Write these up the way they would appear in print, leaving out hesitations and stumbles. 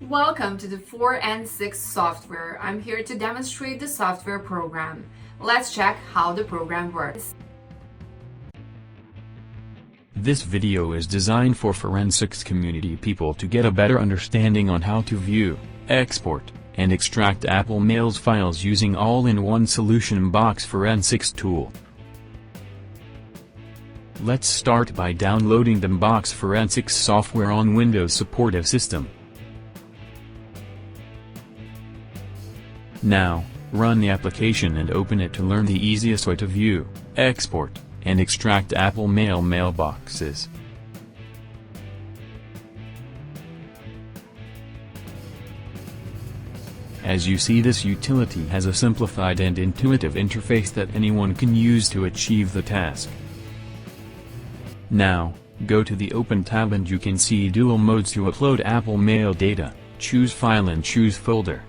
Welcome to the 4 and 6 software. I'm here to demonstrate the software program. Let's check how the program works. This video is designed for forensics community people to get a better understanding on how to view, export, and extract Apple Mail's files using all-in-one solution box forensics tool. Let's start by downloading the MBOX forensics software on Windows supportive system. Now, run the application and open it to learn the easiest way to view, export, and extract Apple Mail mailboxes. As you see, this utility has a simplified and intuitive interface that anyone can use to achieve the task. Now, go to the Open tab and you can see dual modes to upload Apple Mail data. Choose File and choose Folder.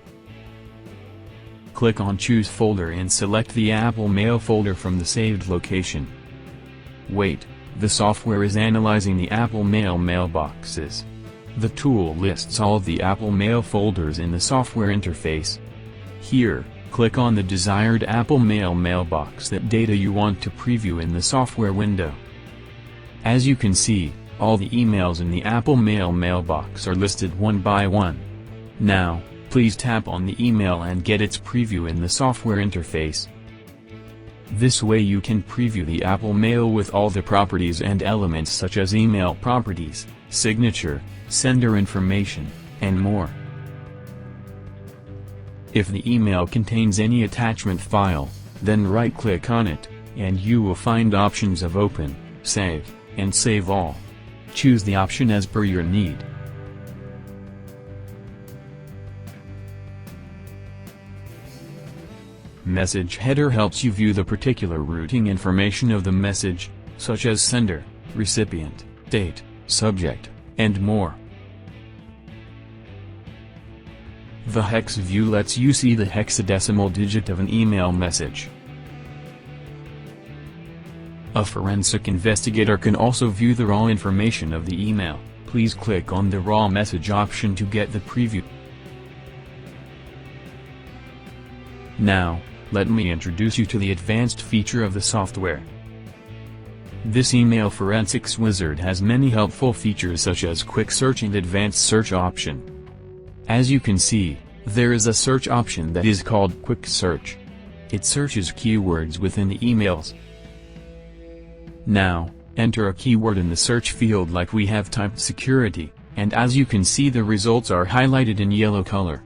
Click on Choose Folder and select the Apple Mail folder from the saved location. Wait, the software is analyzing the Apple Mail mailboxes. The tool lists all of the Apple Mail folders in the software interface. Here, click on the desired Apple Mail mailbox that data you want to preview in the software window. As you can see, all the emails in the Apple Mail mailbox are listed one by one. Now, please tap on the email and get its preview in the software interface. This way you can preview the Apple Mail with all the properties and elements such as email properties, signature, sender information, and more. If the email contains any attachment file, then right-click on it, and you will find options of Open, Save, and Save All. Choose the option as per your need. Message header helps you view the particular routing information of the message, such as sender, recipient, date, subject, and more. The hex view lets you see the hexadecimal digit of an email message. A forensic investigator can also view the raw information of the email. Please click on the raw message option to get the preview. Now, let me introduce you to the advanced feature of the software. This email forensics wizard has many helpful features such as quick search and advanced search option. As you can see, there is a search option that is called quick search. It searches keywords within the emails. Now, enter a keyword in the search field like we have typed security, and as you can see the results are highlighted in yellow color.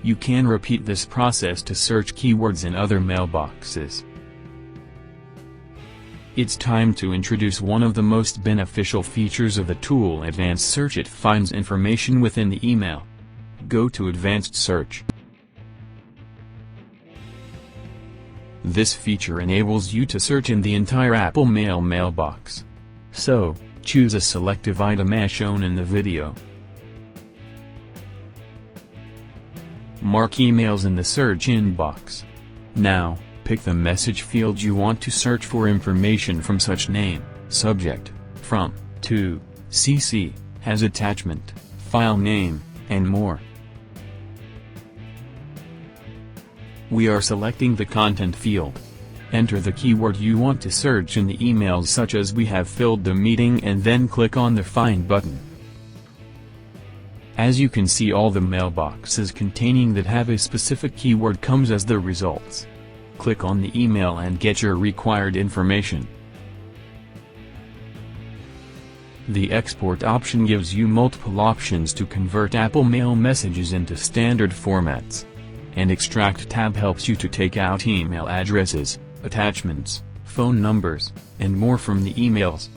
You can repeat this process to search keywords in other mailboxes. It's time to introduce one of the most beneficial features of the tool, Advanced Search. It finds information within the email. Go to Advanced Search. This feature enables you to search in the entire Apple Mail mailbox. So, choose a selective item as shown in the video. Mark emails in the search inbox. Now, pick the message field you want to search for information from such name, subject, from, to, CC, has attachment, file name, and more. We are selecting the content field. Enter the keyword you want to search in the emails, such as we have filled the meeting, and then click on the Find button. As you can see, all the mailboxes containing that have a specific keyword comes as the results. Click on the email and get your required information. The export option gives you multiple options to convert Apple Mail messages into standard formats. And Extract tab helps you to take out email addresses, attachments, phone numbers, and more from the emails.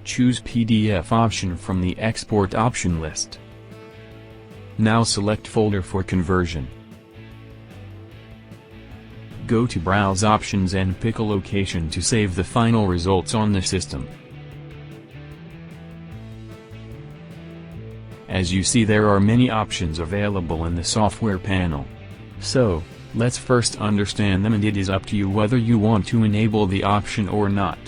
Choose PDF option from the export option list. Now select folder for conversion. Go to Browse Options and pick a location to save the final results on the system. As you see, there are many options available in the software panel. So, let's first understand them, and it is up to you whether you want to enable the option or not.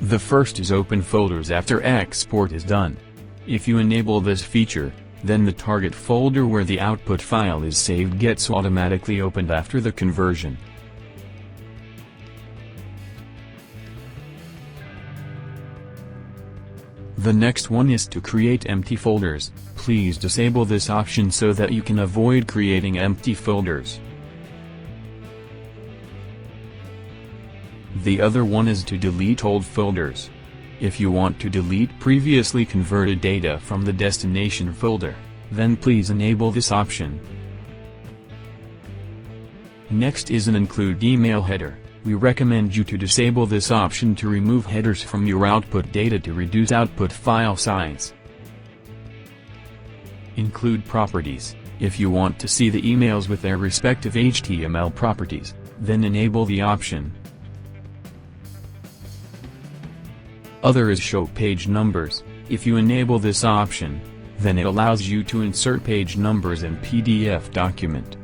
The first is open folders after export is done. If you enable this feature, then the target folder where the output file is saved gets automatically opened after the conversion. The next one is to create empty folders. Please disable this option so that you can avoid creating empty folders. The other one is to delete old folders. If you want to delete previously converted data from the destination folder, then please enable this option. Next is an include email header. We recommend you to disable this option to remove headers from your output data to reduce output file size. Include properties. If you want to see the emails with their respective HTML properties, then enable the option. Other is show page numbers. If you enable this option, then it allows you to insert page numbers in PDF document.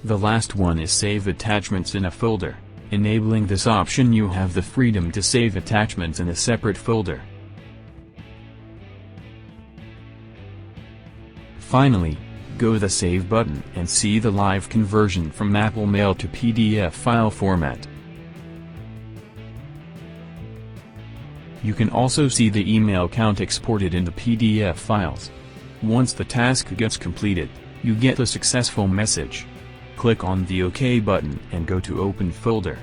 The last one is save attachments in a folder. Enabling this option, you have the freedom to save attachments in a separate folder. Finally, go to the Save button and see the live conversion from Apple Mail to PDF file format. You can also see the email count exported into PDF files. Once the task gets completed, you get a successful message. Click on the OK button and go to Open Folder.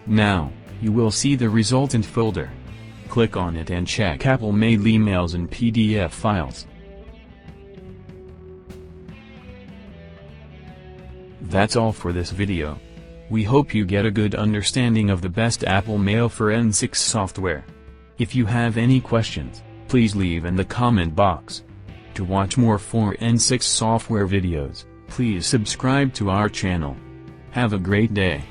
Now, you will see the resultant folder. Click on it and check Apple Mail emails in PDF files. That's all for this video. We hope you get a good understanding of the best Apple Mail for N6 software. If you have any questions, please leave in the comment box. To watch more for N6 software videos, please subscribe to our channel. Have a great day.